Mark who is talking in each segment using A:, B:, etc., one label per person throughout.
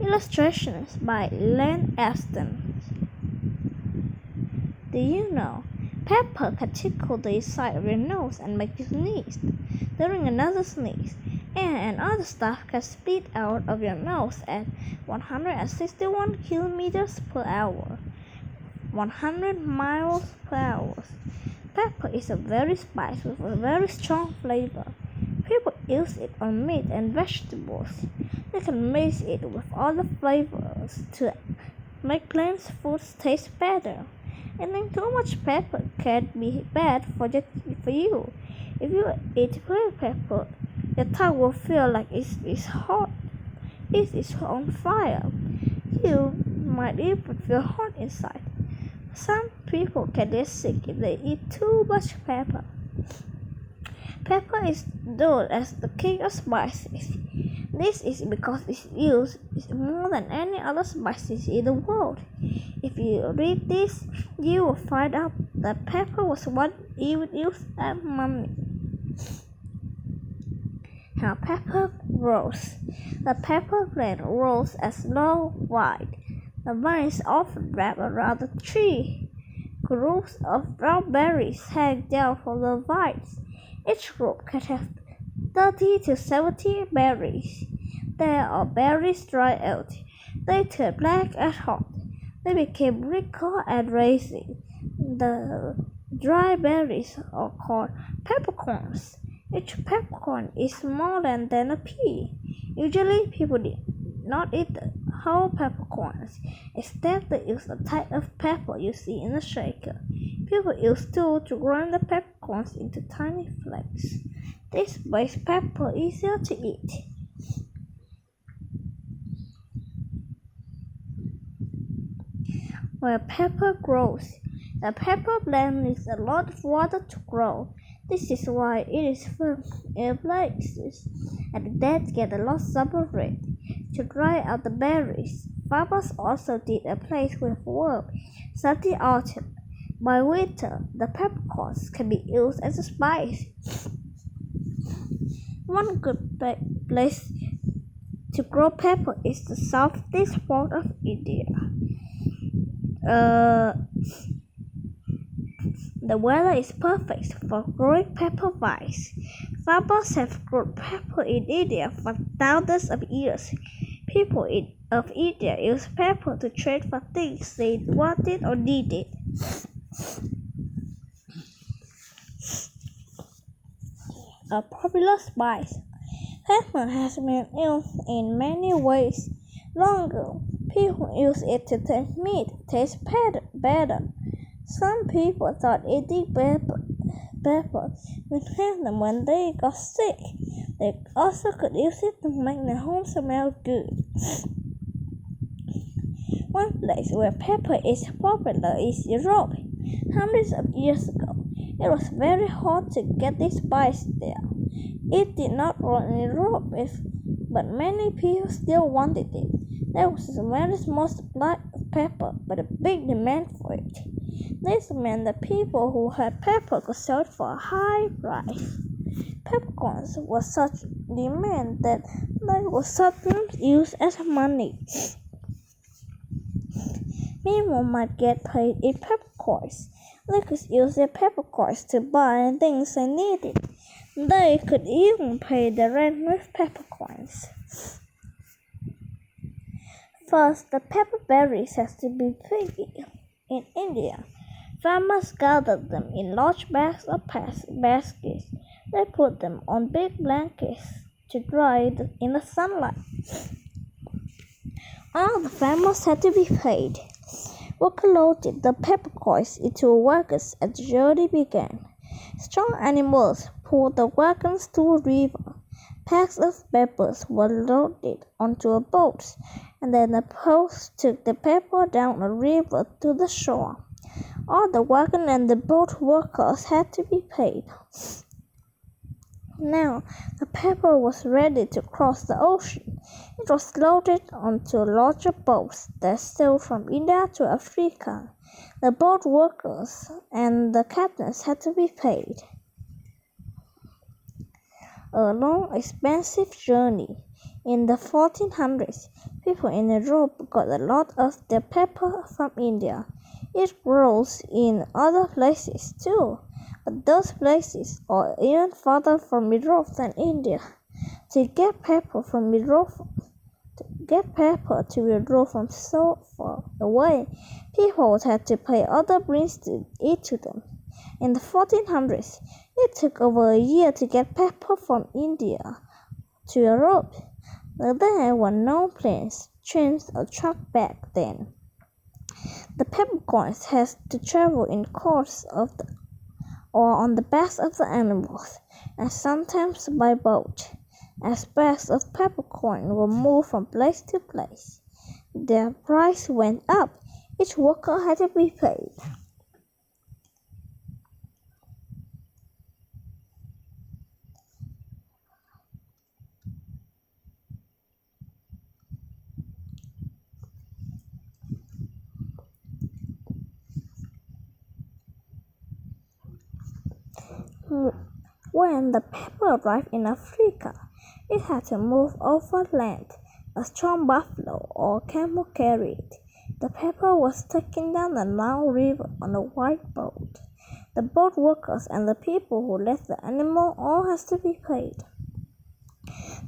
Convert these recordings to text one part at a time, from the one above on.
A: Illustrations by Len Aston. Do you know? Pepper can tickle the side of your nose and make you sneeze during another sneeze, and other stuff can spit out of your nose at 161 kilometers per hour, 100 miles per hour. Pepper is a very spice with a very strong flavor. People use it on meat and vegetables. They can mix it with other flavors to make plain foods taste better. Eating too much pepper can be bad for you. If you eat real pepper, your tongue will feel like it is hot. It is on fire. You might even feel hot inside. Some people can get sick if they eat too much pepper. Pepper is known as the king of spices. This is because its use is more than any other spices in the world. If you read this, you will find out that pepper was once even used as money. How pepper grows. The pepper plant grows as long wide. The vines often wrap around the tree. Groups of brown berries hang down from the vines. Each group can have 30 to 70 berries. There are berries dry out. They turn black and hot. They became wrinkled and raising. The dry berries are called peppercorns. Each peppercorn is smaller than a pea. Usually people do not eat the whole peppercorns. Instead, they use the type of pepper you see in a shaker. People use tools to grind the peppercorns into tiny flakes. This makes pepper easier to eat. Where pepper grows. The pepper plant needs a lot of water to grow. This is why it is firm in places and then get a lot of summer rain to dry out the berries. Farmers also dig a place with warm, sunny autumn. By winter, the peppercorns can be used as a spice. One good place to grow pepper is the southeast part of India. The weather is perfect for growing pepper vines. Farmers have grown pepper in India for thousands of years. People of India use pepper to trade for things they wanted or needed. A popular spice. Pepper has been used in many ways. Long ago, people used it to make meat taste better. Some people thought eating pepper would help them when they got sick. They also could use it to make their home smell good. One place where pepper is popular is Europe. Hundreds of years ago, it was very hard to get this spice there. It did not grow in Europe, but many people still wanted it. There was a very small supply of pepper, but a big demand for it. This meant that people who had pepper could sell it for a high price. Peppercorns were such demand that they were sometimes used as money. People might get paid in peppercorns. They could use their peppercorns to buy things they needed. They could even pay the rent with peppercorns. First, the pepper berries have to be picked in India. Farmers gathered them in large bags or baskets. They put them on big blankets to dry in the sunlight. All the farmers had to be paid. Workers loaded the peppercorns into wagons and the journey began. Strong animals pulled the wagons to a river. Packs of peppers were loaded onto a boat, and then the boats took the pepper down a river to the shore. All the wagon and the boat workers had to be paid. Now the pepper was ready to cross the ocean. It was loaded onto larger boats that sailed from India to Africa. The boat workers and the captains had to be paid. A long, expensive journey. In the 1400s, people in Europe got a lot of their pepper from India. It grows in other places too, but those places are even farther from Europe than India. To get pepper to Europe from so far away, people would have to pay other Brits to eat to them. In the 1400s, it took over a year to get pepper from India to Europe. There were no planes, trains, or trucks back then. The peppercorns had to travel in carts or on the backs of the animals, and sometimes by boat. As bags of peppercorn were moved from place to place, their price went up. Each worker had to be paid. When the pepper arrived in Africa, it had to move overland. A strong buffalo or camel carried it. The pepper was taken down the Nile River on a white boat. The boat workers and the people who led the animal all had to be paid.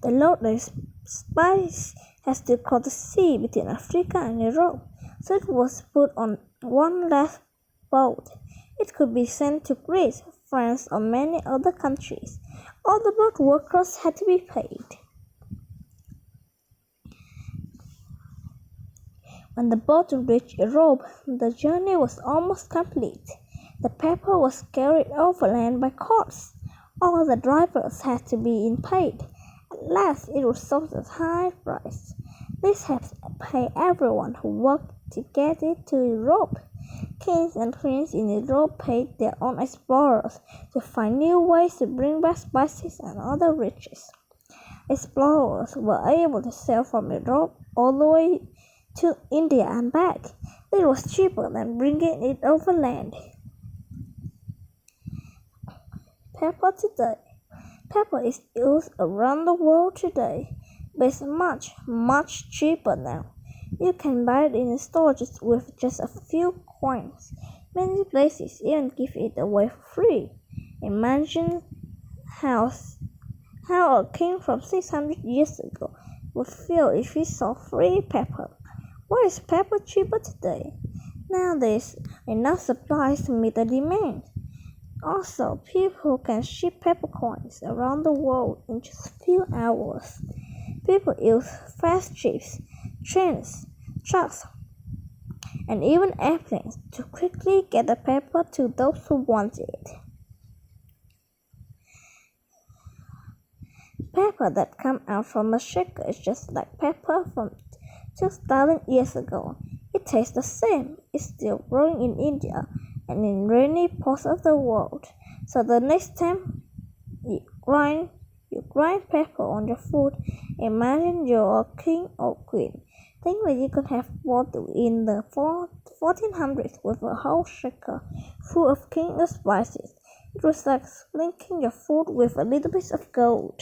A: The loaded spice has to cross the sea between Africa and Europe, so it was put on one last boat. It could be sent to Greece, France, or many other countries. All the boat workers had to be paid. When the boat reached Europe, the journey was almost complete. The pepper was carried overland by carts. All the drivers had to be paid. At last, it was sold at a high price. This had to pay everyone who worked to get it to Europe. Kings and queens in Europe paid their own explorers to find new ways to bring back spices and other riches. Explorers were able to sail from Europe all the way to India and back. It was cheaper than bringing it overland. Pepper today. Pepper is used around the world today, but it's much, much cheaper now. You can buy it in stores with just a few coins. Many places even give it away for free. Imagine how a king from 600 years ago would feel if he saw free pepper. Why is pepper cheaper today? Now there's enough supplies to meet the demand. Also, people can ship peppercorns around the world in just a few hours. People use fast ships, trains, trucks, and even airplanes to quickly get the pepper to those who want it. Pepper that comes out from a shaker is just like pepper from 2,000 years ago. It tastes the same. It's still growing in India and in rainy parts of the world. So the next time you grind pepper on your food, imagine you're a king or queen. Think that you could have bought in the 1400s with a whole shaker full of king of spices. It was like sprinkling your food with a little bit of gold.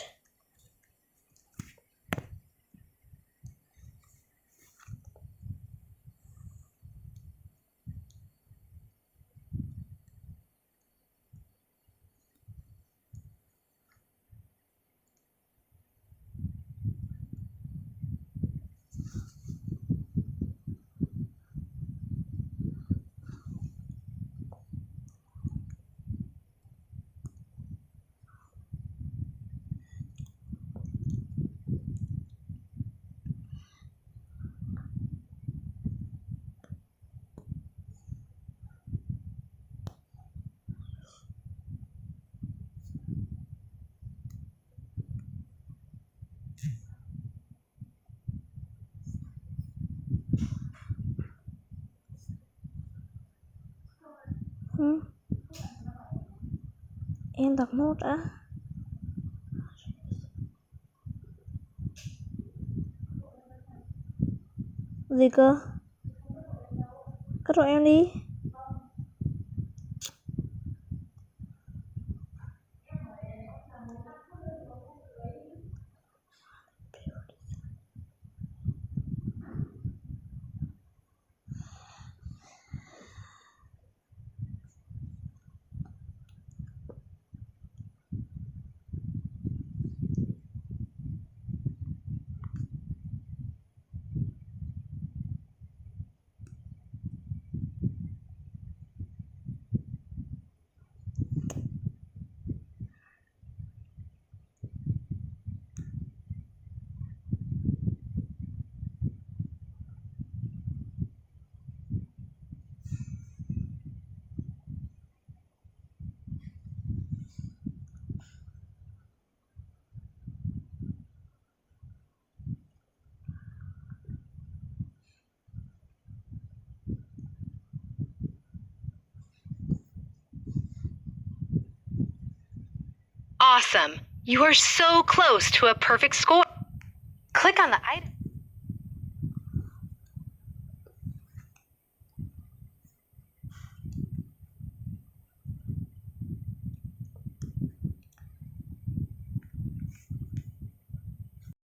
A: Em đọc nốt đã. Gì cơ? Cắt rồi em đi.
B: awesome! You are so close to a perfect score. Click on the item.